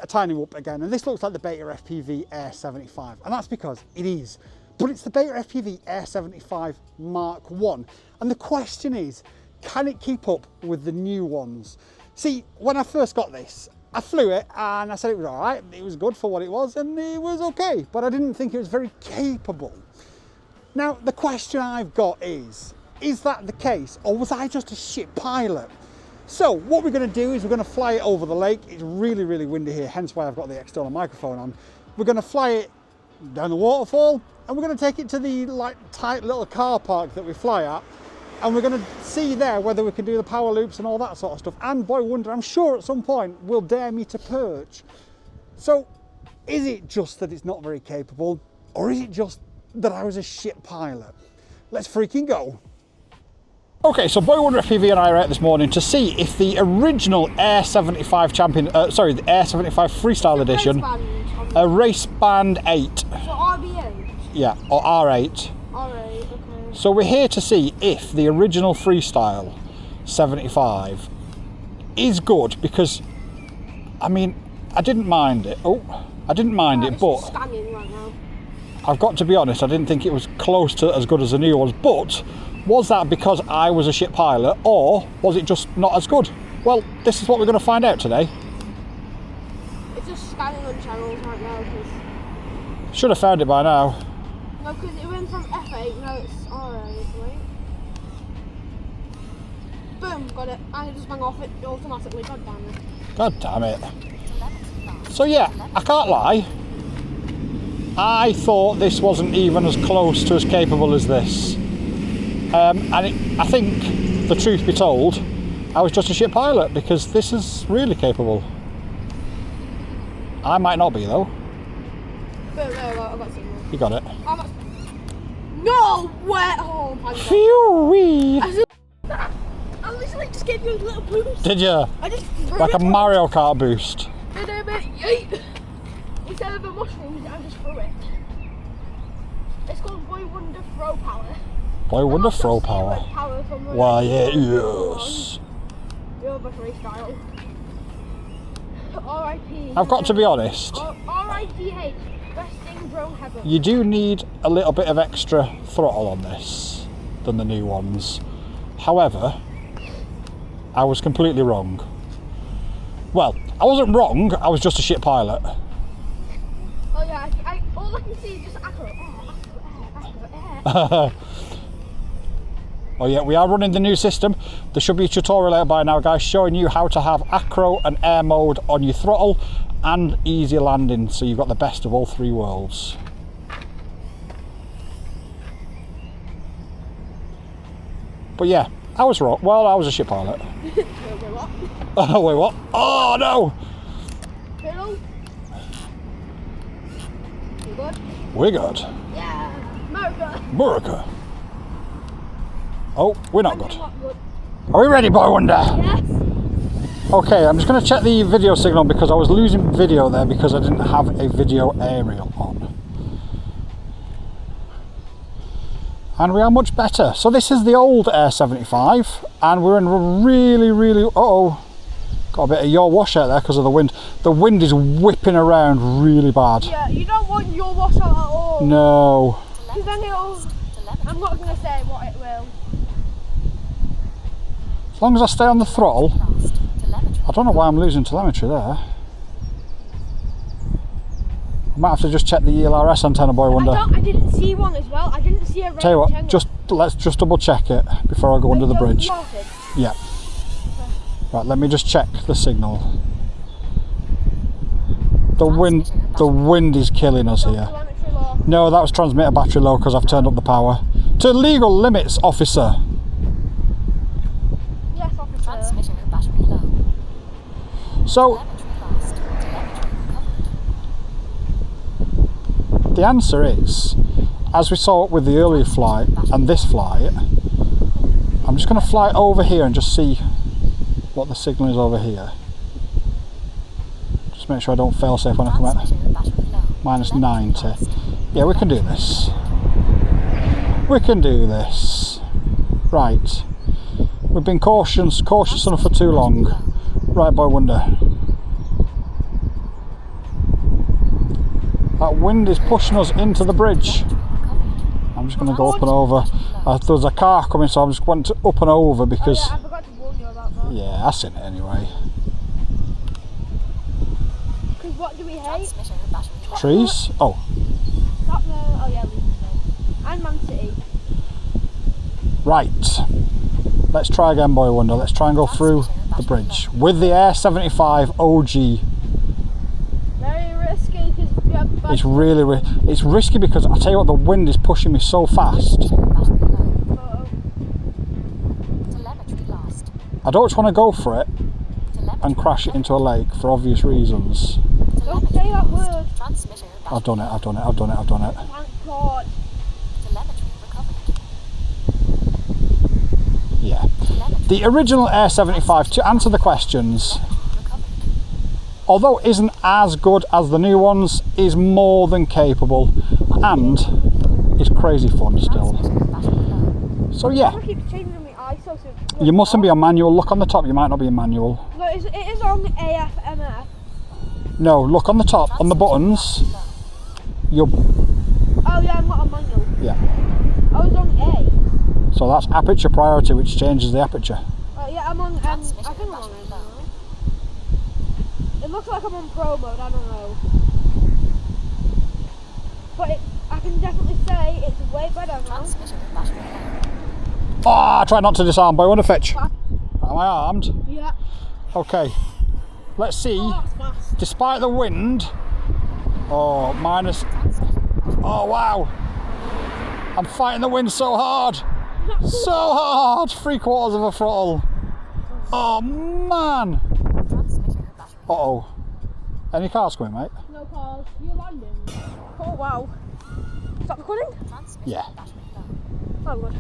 a tinywhoop again, and this looks like the BetaFPV Air75, and that's because it is. But it's the BetaFPV Air75 Mark 1, and the question is, can it keep up with the new ones? See, when I first got this, I flew it and I said it was all right, it was good for what it was, and it was okay, but I didn't think it was very capable. Now, the question I've got is that the case, or was I just a shit pilot? So what we're going to do is we're going to fly it over the lake. It's really, really windy here, hence why I've got the external microphone on. We're going to fly it down the waterfall, and we're going to take it to the tight little car park that we fly at, and we're going to see there whether we can do the power loops and all that sort of stuff. And Boy Wonder, I'm sure at some point, will dare me to perch. So is it just that it's not very capable, or is it just that I was a shit pilot? Let's freaking go. Okay, so BoyWonderFPV and I are out this morning to see if the original Air75 champion, the Air75 Freestyle Edition, a race band 8. So RB8? Yeah, or R8. R8, okay. So we're here to see if the original Freestyle 75 is good, because, I mean, I didn't mind it. I didn't mind it, but Scanning right now. I've got to be honest, I didn't think it was close to as good as the new ones. But was that because I was a shit pilot, or was it just not as good? Well, this is what we're going to find out today. It's just scanning on channels right now. Should have found it by now. No, because it went from F8, now it's R8, right? Boom, got it. I just bang off it automatically, god damn it. God damn it. So yeah, I can't lie. I thought this wasn't even as close to as capable as this. I think, the truth be told, I was just a shit pilot, because this is really capable. I might not be though. But no, I got signal. You got it. No way! Oh my god. Phew-wee! I literally just gave you a little boost. Did you? I just Like a Mario Kart boost. Instead of a mushroom, I just threw it. It's called Boy Wonder Throw Power. Boy Wonder Throw Power. Why, yes. You're my freestyle. R.I.P. I've got to be honest. R.I.P.H. Resting drone heaven. You do need a little bit of extra throttle on this than the new ones. However, I was completely wrong. Well, I wasn't wrong, I was just a shit pilot. Oh yeah, all I can see is just acro air. Oh yeah, we are running the new system. There should be a tutorial out by now, guys, showing you how to have acro and air mode on your throttle and easy landing, so you've got the best of all three worlds. But yeah, I was wrong. Well, I was a shit pilot. Wait, what? Oh, wait, what? Oh no! Hello? You good? We're good. Yeah, America. America. Oh, we're not good. Not good. Are we ready, Boy Wonder? Yes. Okay, I'm just going to check the video signal, because I was losing video there because I didn't have a video aerial on. And we are much better. So this is the old Air75, and we're in a really, got a bit of yaw wash out there because of the wind. The wind is whipping around really bad. Yeah, you don't want your wash out at all. No. Because then it'll, I'm not going to say what it will. As long as I stay on the throttle. I don't know why I'm losing telemetry there. I might have to just check the ELRS antenna, Boy Wonder. I didn't see one as well. I didn't see a red Tell you what, antenna. let's just double check it before I go under the bridge. Marted. Yeah. Right, let me just check the signal. The wind is killing us here. Telemetry low. No, that was transmitter battery low because I've turned up the power. To legal limits, officer. Yes, officer. Transmitter battery low. So, the answer is, as we saw with the earlier flight and this flight, I'm just going to fly over here and just see what the signal is over here. Just make sure I don't fail safe when I come out. Minus 90. Yeah, we can do this. We can do this. Right. We've been cautious enough for too long. Right, Boy Wonder. That wind is pushing us into the bridge. I'm just going to go up and over. There's a car coming, so I'm just going to up and over because... Oh, yeah, I forgot to warn you about that. Yeah, I've seen it anyway. Because what do we hate? Trees? Oh. Not no. Oh yeah, Leeds. And Man City. Right. Let's try again, Boy Wonder. Let's try and go through the bridge with the Air75 OG. Very risky because you have bad... It's really it's risky because I tell you what, the wind is pushing me so fast. I don't just want to go for it and crash it into a lake for obvious reasons. Don't say that word. I've done it. Thank God. Yeah. The original Air75, to answer the questions, although it isn't as good as the new ones, is more than capable and is crazy fun still. So yeah. I keep changing my ISO. You mustn't be on manual. Look on the top, you might not be in manual. No, it is on AFMF. No, look on the top, on the buttons. You're... Oh yeah, I'm not on manual. Yeah. I was on A. So that's aperture priority, which changes the aperture. Yeah, I'm on, I think I'm on A now. It looks like I'm on pro mode, I don't know. But I can definitely say it's way better now. Ah, try not to disarm, boy. Want to fetch? Am I armed? Yeah. Okay. Let's see. Oh, that's fast. Despite the wind. Oh, minus. Oh, wow. I'm fighting the wind so hard. So hard. 3/4 of a throttle. Oh, man. Uh-oh. Any cars coming, mate? No cars. You're landing. Oh, wow. Stop recording? Yeah. Oh, good.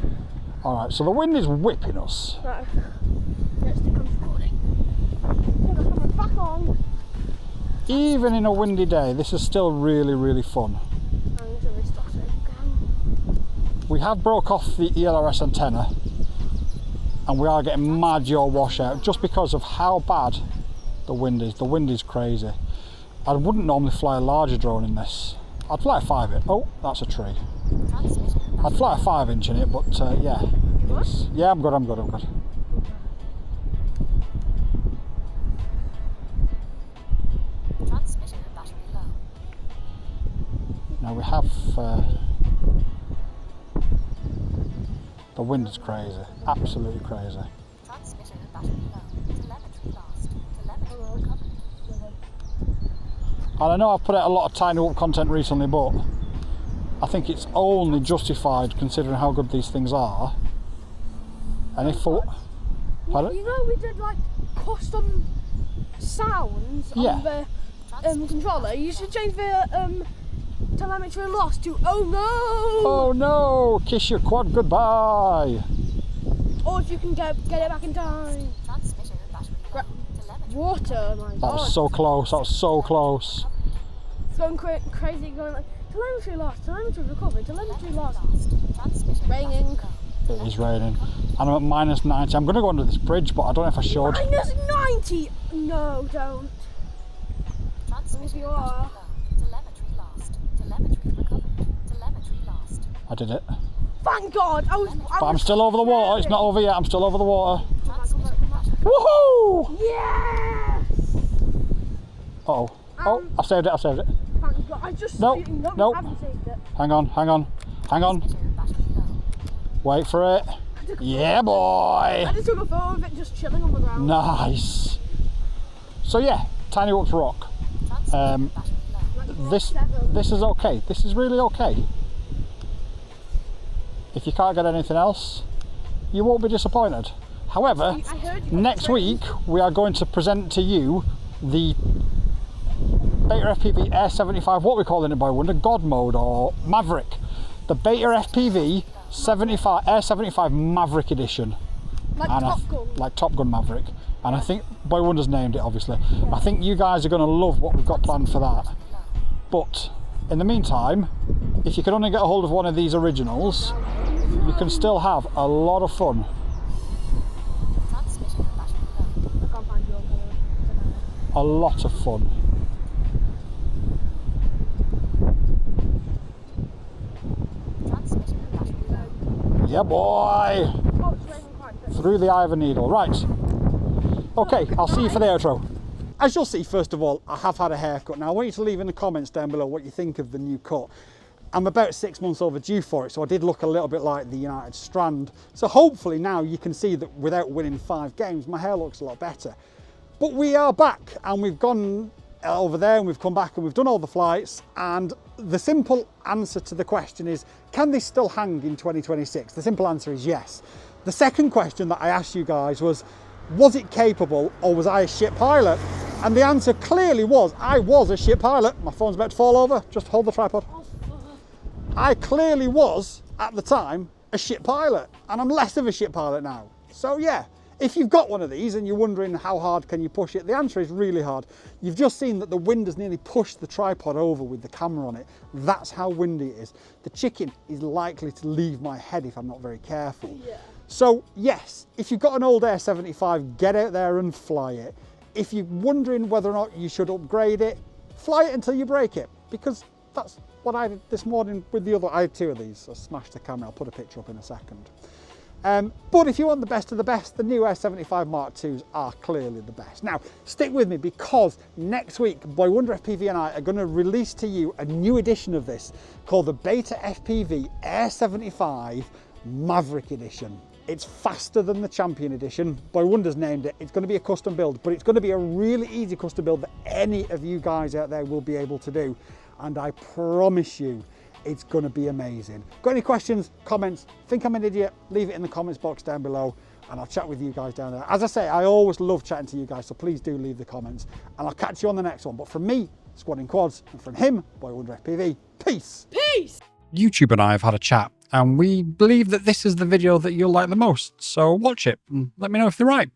Alright, so the wind is whipping us. Right. Let's stick on recording. Turn the camera back on. Even in a windy day, this is still really fun. I'm going to restart it again. We have broke off the ELRS antenna and we are getting mad yaw washout just because of how bad the wind is. The wind is crazy. I wouldn't normally fly a larger drone in this. I'd fly a 5-inch. Oh, that's a tree. I'd fly a 5-inch in it, but yeah. Yeah, I'm good. Now we have the wind is crazy, absolutely crazy. And I know I've put out a lot of tinywhoop content recently, but I think it's only justified considering how good these things are. And if for... You know we did like custom sounds on the controller. You should change the telemetry loss to oh no! Oh no! Kiss your quad goodbye! Or if you can get it back in time. Water, my God. That was so close, that was so close. It's going crazy, going like telemetry lost, telemetry recovered, telemetry lost. Raining. It is raining. And I'm at minus 90. I'm going to go under this bridge, but I don't know if I should. Minus 90? No, don't. If you are. I did it. Thank God! But I'm still over the water. It's not over yet. I'm still over the water. Come back. Woohoo! Yes! Uh-oh. Oh, I've saved it. Thank God. I just Nope. I haven't saved it. Hang on. Wait for it. Yeah, boy! I just took a photo of it just chilling on the ground. Nice. So yeah, tinywhoop's rock. This is okay. This is really okay. If you can't get anything else, you won't be disappointed. However, next week we are going to present to you the BetaFPV Air75, what we're calling it, Boy Wonder, God Mode or Maverick. The BetaFPV Air75 Maverick Edition. Like Top Gun. Like Top Gun Maverick. And I think Boy Wonder's named it, obviously. Yeah. I think you guys are going to love what we've got planned for that. But in the meantime, if you can only get a hold of one of these originals, you can still have a lot of fun. A lot of fun. Yeah, boy. Oh, it's raining quite a bit. Through the eye of a needle. Right. Okay, I'll see you for the outro. As you'll see, first of all, I have had a haircut. Now, I want you to leave in the comments down below what you think of the new cut. I'm about 6 months overdue for it, so I did look a little bit like the United Strand. So hopefully now you can see that without winning 5 games, my hair looks a lot better. But we are back, and we've gone over there and we've come back and we've done all the flights, and the simple answer to the question is, can this still hang in 2026? The simple answer is yes. The second question that I asked you guys was it capable, or was I a shit pilot? And the answer clearly was, I was a shit pilot. My phone's about to fall over, just hold the tripod. I clearly was, at the time, a shit pilot, and I'm less of a shit pilot now. So yeah, if you've got one of these and you're wondering how hard can you push it, the answer is really hard. You've just seen that the wind has nearly pushed the tripod over with the camera on it. That's how windy it is. The chicken is likely to leave my head if I'm not very careful. Yeah. So yes, if you've got an old Air75, get out there and fly it. If you're wondering whether or not you should upgrade it, fly it until you break it, because that's what I did this morning with the other. I had 2 of these. I smashed the camera. I'll put a picture up in a second. But if you want the best of the best, the new Air75 Mark IIs are clearly the best. Now, stick with me, because next week, BoyWonderFPV and I are going to release to you a new edition of this called the BetaFPV Air75 Maverick Edition. It's faster than the Champion Edition. BoyWonder's named it. It's going to be a custom build, but it's going to be a really easy custom build that any of you guys out there will be able to do. And I promise you, it's going to be amazing. Got any questions, comments, think I'm an idiot, leave it in the comments box down below, and I'll chat with you guys down there. As I say, I always love chatting to you guys, so please do leave the comments, and I'll catch you on the next one. But from me, Squadding Quads, and from him, BoyWonderFPV, peace. Peace. YouTube and I have had a chat, and we believe that this is the video that you'll like the most, so watch it and let me know if they're right.